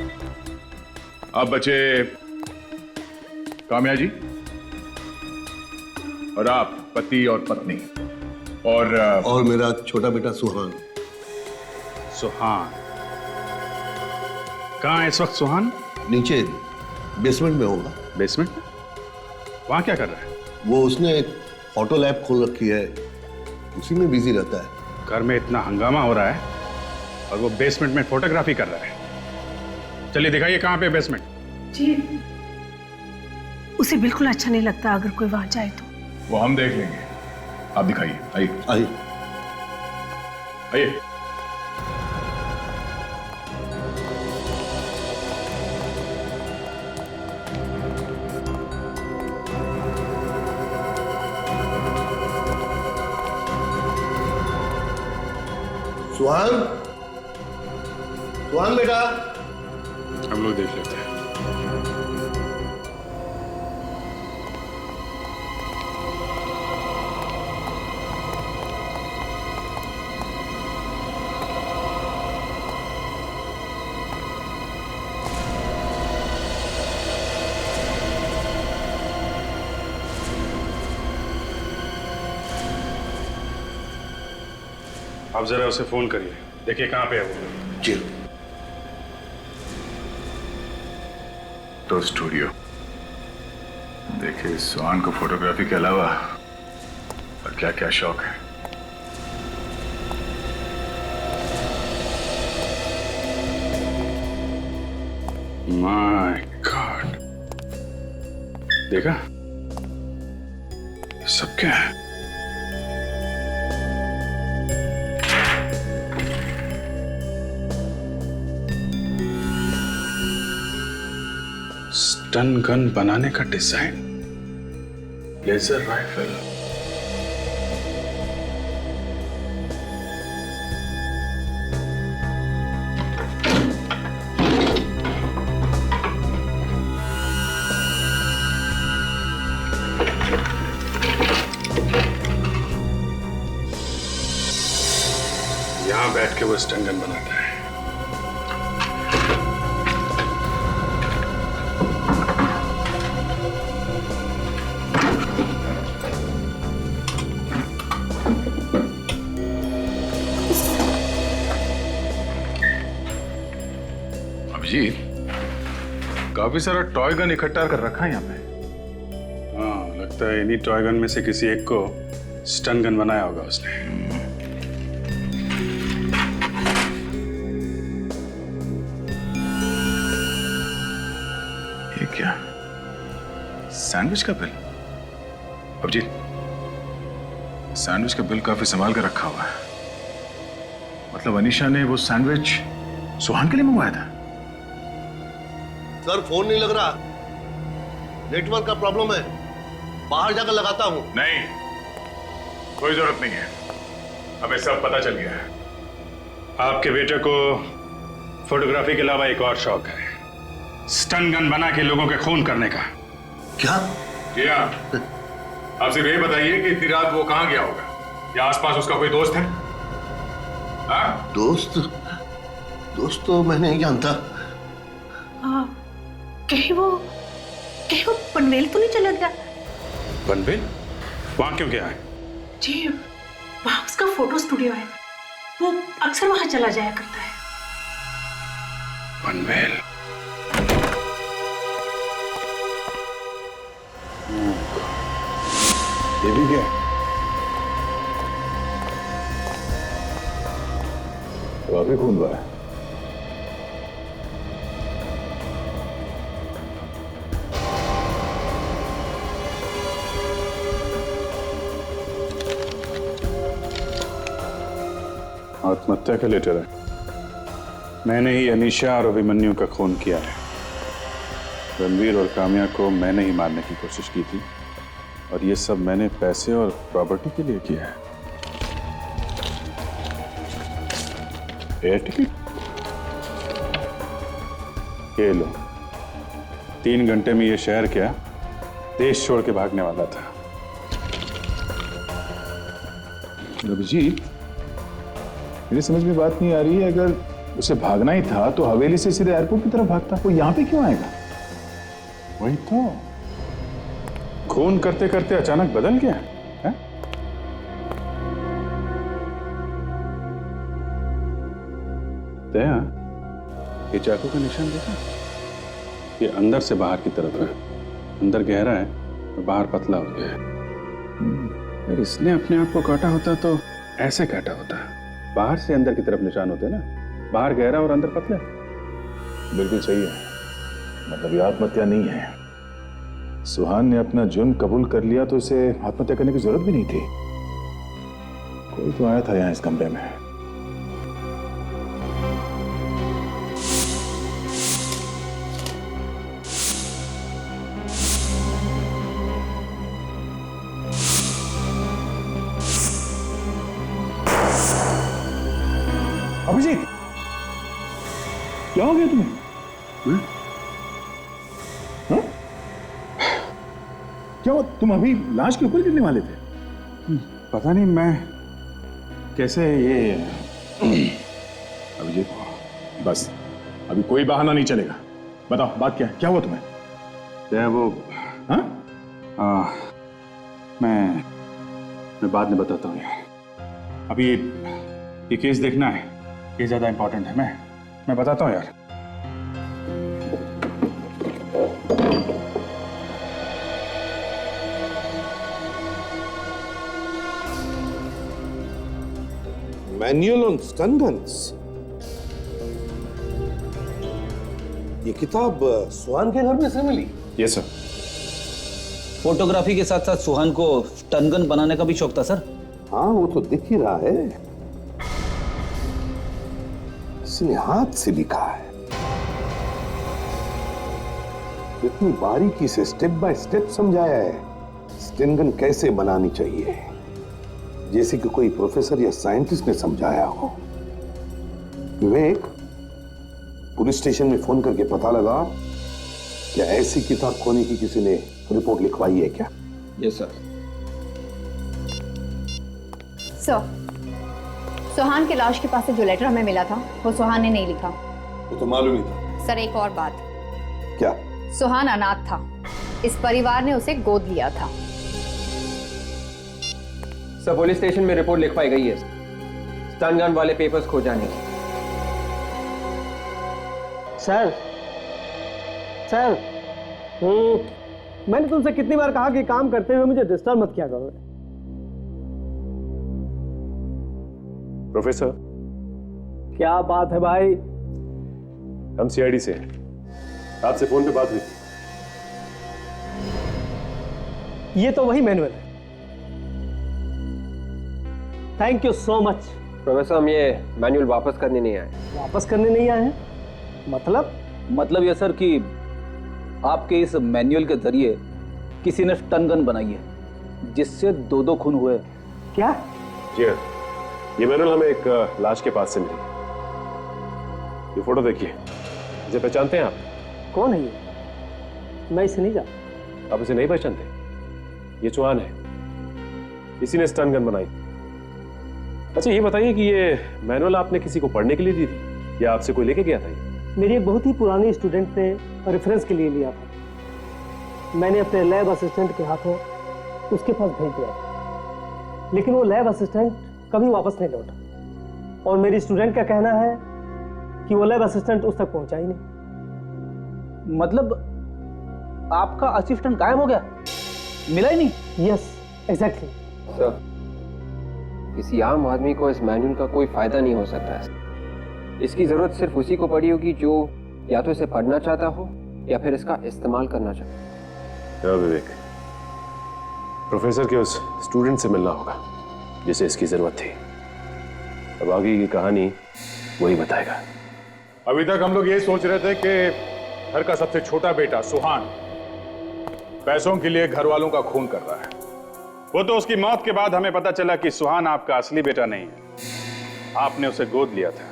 Speaker 14: अब बचे काम्या जी और आप, पति और पत्नी, और
Speaker 1: मेरा छोटा बेटा सुहान।
Speaker 8: सुहान कहाँ है इस वक्त? सुहान
Speaker 1: नीचे बेसमेंट में होगा।
Speaker 8: बेसमेंट में? वहां क्या कर रहा है?
Speaker 1: वो उसने एक फोटो लैब खोल रखी है, उसी में बिजी रहता है।
Speaker 8: घर में इतना हंगामा हो रहा है और वो बेसमेंट में फोटोग्राफी कर रहा है। चलिए दिखाइए कहाँ पे बेसमेंट।
Speaker 2: जी, उसे बिल्कुल अच्छा नहीं लगता अगर कोई वहां जाए तो।
Speaker 14: वो हम देख लेंगे, आप दिखाइए। आइए
Speaker 1: आइए
Speaker 14: आइए।
Speaker 1: सुहान, सुहान बेटा।
Speaker 8: हम लोग देख लेते हैं। आप जरा उसे फोन करिए, देखिए कहाँ पे है वो।
Speaker 1: जी।
Speaker 14: तो स्टूडियो देखिए, सुहान को फोटोग्राफी के अलावा और क्या क्या शौक है।
Speaker 8: माय गॉड, देखा? ये सब क्या है? स्टन गन बनाने का डिजाइन, लेजर राइफल। यहां बैठ के वो स्टन गन बनाता है।
Speaker 14: अभिजीत, काफी सारा टॉय गन इकट्ठा कर रखा है यहाँ पे।
Speaker 8: हाँ, लगता है इन्हीं टॉय गन में से किसी एक को स्टन गन बनाया होगा उसने।
Speaker 14: ये क्या? सैंडविच का बिल? अभिजीत, सैंडविच का बिल काफी संभाल कर रखा हुआ है। मतलब अनीशा ने वो सैंडविच सुहान के लिए मंगवाया था?
Speaker 1: सर फोन नहीं लग रहा, नेटवर्क का प्रॉब्लम है, बाहर जाकर लगाता हूं।
Speaker 14: नहीं, कोई जरूरत नहीं है, हमें सब पता चल गया है।
Speaker 8: आपके बेटे को फोटोग्राफी के अलावा एक और शौक है, स्टन गन बना के लोगों के खून करने का।
Speaker 1: क्या?
Speaker 14: जी हाँ। आप सिर्फ ये बताइए कि इतनी रात वो कहां गया होगा, या आसपास उसका कोई दोस्त है? हाँ?
Speaker 1: दोस्त तो मैं नहीं जानता।
Speaker 2: कहीं वो पनवेल तो नहीं चला गया?
Speaker 8: पनवेल? वहां क्यों गया है?
Speaker 2: जी, वहां उसका फोटो स्टूडियो है, वो अक्सर वहां चला जाया करता है।
Speaker 8: पनवेल?
Speaker 14: ये भी क्या? काफी खून बहा है।
Speaker 8: आत्महत्या का लेटर है। मैंने ही अनीशा और अभिमन्यु का खून किया है। रणवीर और काम्या को मैंने ही मारने की कोशिश की थी, और ये सब मैंने पैसे और प्रॉपर्टी के लिए किया है। Air ticket? ये लो, 3 घंटे में ये शहर क्या देश छोड़ के भागने वाला था।
Speaker 14: अभिजीत, मेरी समझ में बात नहीं आ रही है, अगर उसे भागना ही था तो हवेली से सीधे एयरपोर्ट की तरफ भागता, वो यहां पे क्यों आएगा?
Speaker 8: वही तो, खून करते करते अचानक बदल गया है? दया, ये चाकू का निशान देखा? ये अंदर से बाहर की तरफ है, अंदर गहरा है और बाहर पतला हो गया है। अगर इसने अपने आप को काटा होता तो ऐसे काटा होता, बाहर से अंदर की तरफ निशान होते ना, बाहर गहरा और अंदर पतला।
Speaker 14: बिल्कुल सही है, मतलब ये आत्महत्या नहीं है। सुहान ने अपना जुर्म कबूल कर लिया तो इसे आत्महत्या करने की जरूरत भी नहीं थी। कोई तो आया था यहाँ इस कमरे में।
Speaker 7: अभिजीत, क्या हो गया तुम्हें? हाँ? क्या हुआ? तुम अभी लाश के ऊपर गिरने वाले थे।
Speaker 8: पता नहीं मैं कैसे ये।
Speaker 14: अभिजीत, बस अभी कोई बहाना नहीं चलेगा। बताओ बात क्या है, क्या हुआ तुम्हें?
Speaker 8: क्या वो?
Speaker 14: हाँ?
Speaker 8: मैं बाद में बताता हूँ यार। अभी ये केस देखना है, ये ज्यादा इंपॉर्टेंट है। मैं बताता हूँ यार।
Speaker 10: Manual on stun guns. ये किताब सुहान के घर में से मिली?
Speaker 8: Yes sir.
Speaker 13: फोटोग्राफी के साथ साथ सुहान को स्टन गन बनाने का भी शौक था सर।
Speaker 10: हाँ, वो तो दिख ही रहा है, इसने हाथ से लिखा है। इतनी बारीकी से स्टेप बाय स्टेप समझाया है स्टेन गन कैसे बनानी चाहिए, जैसे कि कोई प्रोफेसर या साइंटिस्ट ने समझाया हो। विवेक, पुलिस स्टेशन में फोन करके पता लगा क्या ऐसी किताब खोने की किसी ने रिपोर्ट लिखवाई है क्या?
Speaker 12: Yes sir.
Speaker 15: सर, सुहान के लाश के पास से जो लेटर हमें मिला था वो सुहान ने नहीं लिखा।
Speaker 10: वो तो मालूम ही था।
Speaker 15: सर, एक और बात।
Speaker 10: क्या?
Speaker 15: सुहान अनाथ था, इस परिवार ने उसे गोद लिया था।
Speaker 12: सर, पुलिस स्टेशन में रिपोर्ट लिखवाई गई है स्टन गन वाले पेपर्स खो जाने की।
Speaker 13: सर मैंने तुमसे कितनी बार कहा कि काम करते हुए मुझे डिस्टर्ब मत किया करो।
Speaker 9: प्रोफेसर,
Speaker 13: क्या बात है भाई?
Speaker 9: हम सीआईडी से हैं। आपसे फोन पे बात हुई थी।
Speaker 13: ये तो वही मैनुअल है। Thank you so much.
Speaker 12: Professor, हम ये मैनुअल वापस करने नहीं आए।
Speaker 13: वापस करने नहीं आए हैं?
Speaker 7: मतलब ये सर कि आपके इस मैनुअल के जरिए किसी ने स्टन गन बनाई है जिससे 2 खून हुए।
Speaker 13: क्या?
Speaker 9: जी हाँ, ये मैनुअल हमें एक लाश के पास से मिली। ये फोटो देखिए, इसे पहचानते हैं आप?
Speaker 13: कौन है ये? मैं इसे नहीं जानता।
Speaker 9: आप इसे नहीं पहचानते? ये चौहान है, इसी ने स्टन गन बनाई। अच्छा ये बताइए कि ये मैनुअल आपने किसी को पढ़ने के लिए दी थी या आपसे कोई लेके गया था? ये
Speaker 13: मेरी एक बहुत ही पुरानी स्टूडेंट ने रेफरेंस के लिए लिया था। मैंने अपने लैब असिस्टेंट के हाथों उसके पास भेज दिया था, लेकिन वो लैब असिस्टेंट कभी वापस नहीं लौटा और मेरी स्टूडेंट का कहना है कि वो लैब असिस्टेंट उस तक पहुंचा ही नहीं।
Speaker 7: मतलब आपका असिस्टेंट गायब हो गया, मिला ही नहीं?
Speaker 13: Yes, exactly.
Speaker 12: सर, किसी आम आदमी को इस मैनुअल का कोई फायदा नहीं हो सकता है। इसकी जरूरत सिर्फ उसी को पड़ी होगी जो या तो इसे पढ़ना चाहता हो या फिर इसका इस्तेमाल करना चाहता हो।
Speaker 9: विवेक, प्रोफेसर के उस स्टूडेंट से मिलना होगा जिसे इसकी जरूरत थी। अब आगे की कहानी वही बताएगा।
Speaker 8: अभी तक हम लोग ये सोच रहे थे कि घर का सबसे छोटा बेटा सुहान पैसों के लिए घर वालों का खून कर रहा है। वो तो उसकी मौत के बाद हमें पता चला कि सुहान आपका असली बेटा नहीं है, आपने उसे गोद लिया था।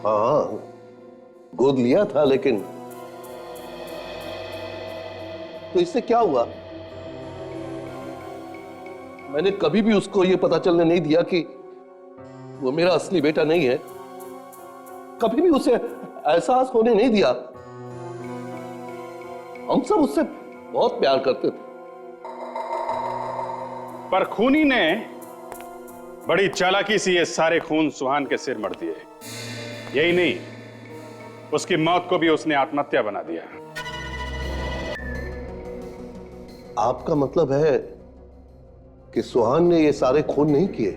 Speaker 1: हाँ, गोद लिया था, लेकिन तो इससे क्या हुआ? मैंने कभी भी उसको यह पता चलने नहीं दिया कि वो मेरा असली बेटा नहीं है। कभी भी उसे एहसास होने नहीं दिया। हम सब उससे बहुत प्यार करते थे।
Speaker 8: पर खूनी ने बड़ी चालाकी से ये सारे खून सुहान के सिर मढ़ दिए। यही नहीं, उसकी मौत को भी उसने आत्महत्या बना दिया।
Speaker 1: आपका मतलब है कि सुहान ने ये सारे खून नहीं किए,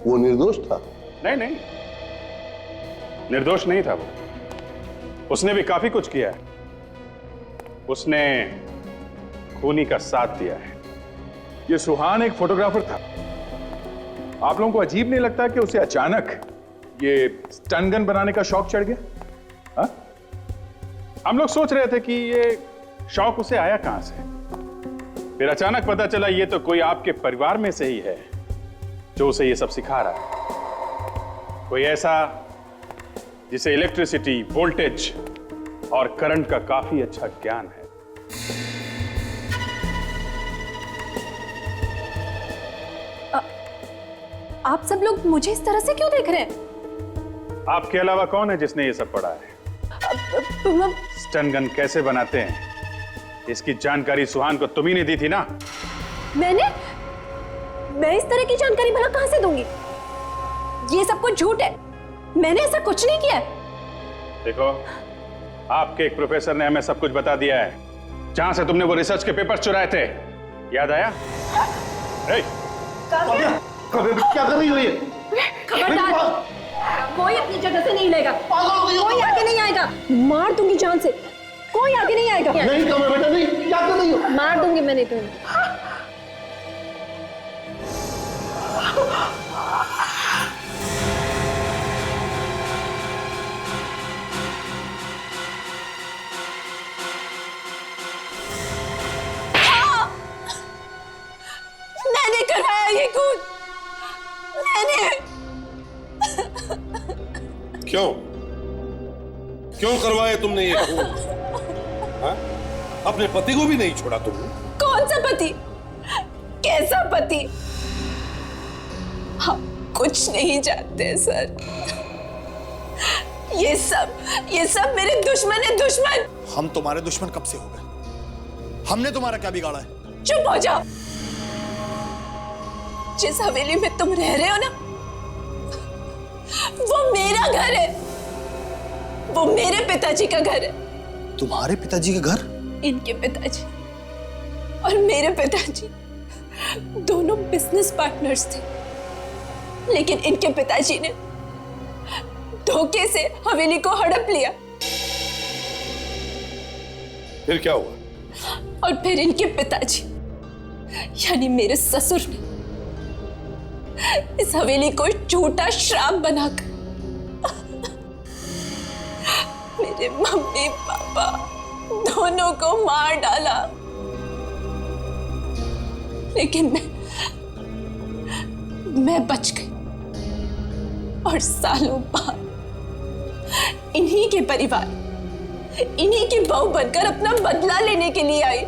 Speaker 1: वो निर्दोष था?
Speaker 8: नहीं नहीं, निर्दोष नहीं था वो। उसने भी काफी कुछ किया है। उसने खूनी का साथ दिया है।
Speaker 14: ये सुहान एक फोटोग्राफर था। आप लोगों को अजीब नहीं लगता कि उसे अचानक ये स्टन गन बनाने का शौक चढ़ गया? हा?
Speaker 8: हम लोग सोच रहे थे कि ये शौक उसे आया कहां से। फिर अचानक पता चला ये तो कोई आपके परिवार में से ही है जो उसे ये सब सिखा रहा है। कोई ऐसा जिसे इलेक्ट्रिसिटी, वोल्टेज और करंट का काफी अच्छा ज्ञान है।
Speaker 11: आप सब लोग मुझे इस तरह से क्यों देख रहे हैं?
Speaker 8: आपके अलावा कौन है जिसने ये सब पढ़ा है? स्टन गन कैसे बनाते हैं इसकी जानकारी सुहान को तुम ही ने दी थी ना?
Speaker 11: मैं इस तरह की जानकारी भला कहां से दूंगी? ये सब कुछ झूठ है। मैंने ऐसा कुछ नहीं किया।
Speaker 8: देखो, आपके एक प्रोफेसर ने हमें सब कुछ बता दिया है, जहां से तुमने वो रिसर्च के पेपर चुराए थे। याद आया?
Speaker 5: क्या कर रही हो ये?
Speaker 11: खबरदार, कोई अपनी जगह से नहीं लेगा। कोई आगे नहीं आएगा। मार दूंगी जान से। कोई आगे नहीं आएगा।
Speaker 5: नहीं तो मैं बेटा नहीं। क्या कर रही हो?
Speaker 11: मार दूंगी मैंने तुम्हें।
Speaker 10: क्यों क्यों करवाए तुमने ये खून? हाँ? अपने पति को भी नहीं छोड़ा तुमने?
Speaker 11: कौन सा पति? कैसा पति? हम कुछ नहीं जानते सर। ये सब मेरे दुश्मन है, दुश्मन।
Speaker 5: हम तुम्हारे दुश्मन कब से हो गए? हमने तुम्हारा क्या बिगाड़ा है?
Speaker 11: चुप हो जाओ। जिस हवेली में तुम रह रहे हो ना, वो मेरा घर है। वो मेरे पिताजी का घर है।
Speaker 5: तुम्हारे पिताजी का घर?
Speaker 11: इनके पिताजी और मेरे पिताजी दोनों बिजनेस पार्टनर्स थे, लेकिन इनके पिताजी ने धोखे से हवेली को हड़प लिया।
Speaker 10: फिर क्या हुआ?
Speaker 11: और फिर इनके पिताजी यानी मेरे ससुर ने इस हवेली को झूठा श्राप बनाकर मेरे मम्मी पापा दोनों को मार डाला। लेकिन मैं बच गई और सालों बाद इन्हीं के परिवार, इन्हीं की बहू बनकर अपना बदला लेने के लिए आई,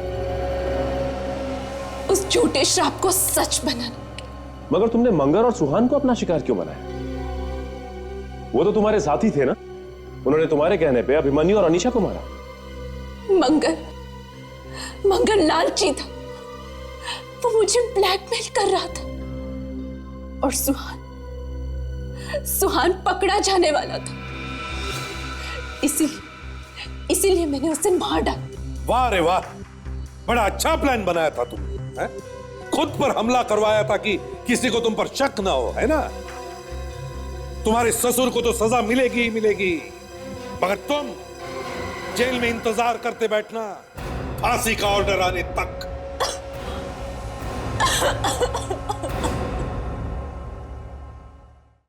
Speaker 11: उस झूठे श्राप को सच बनाने।
Speaker 9: मगर तुमने मंगर और सुहान को अपना शिकार क्यों बनाया? वो तो तुम्हारे साथी थे ना? उन्होंने तुम्हारे कहने पे अभिमन्यु और अनीशा को मारा। मंगर लालची था, वो मुझे ब्लैकमेल कर रहा था। और सुहान पकड़ा जाने वाला था, इसीलिए मैंने उसे मार डाला।
Speaker 10: वाह रे वाह, बड़ा अच्छा प्लान बनाया था तुमने, हैं? खुद पर हमला करवाया था कि किसी को तुम पर शक ना हो, है ना? तुम्हारे ससुर को तो सजा मिलेगी ही मिलेगी, मगर तुम जेल में इंतजार करते बैठना फांसी का ऑर्डर आने तक।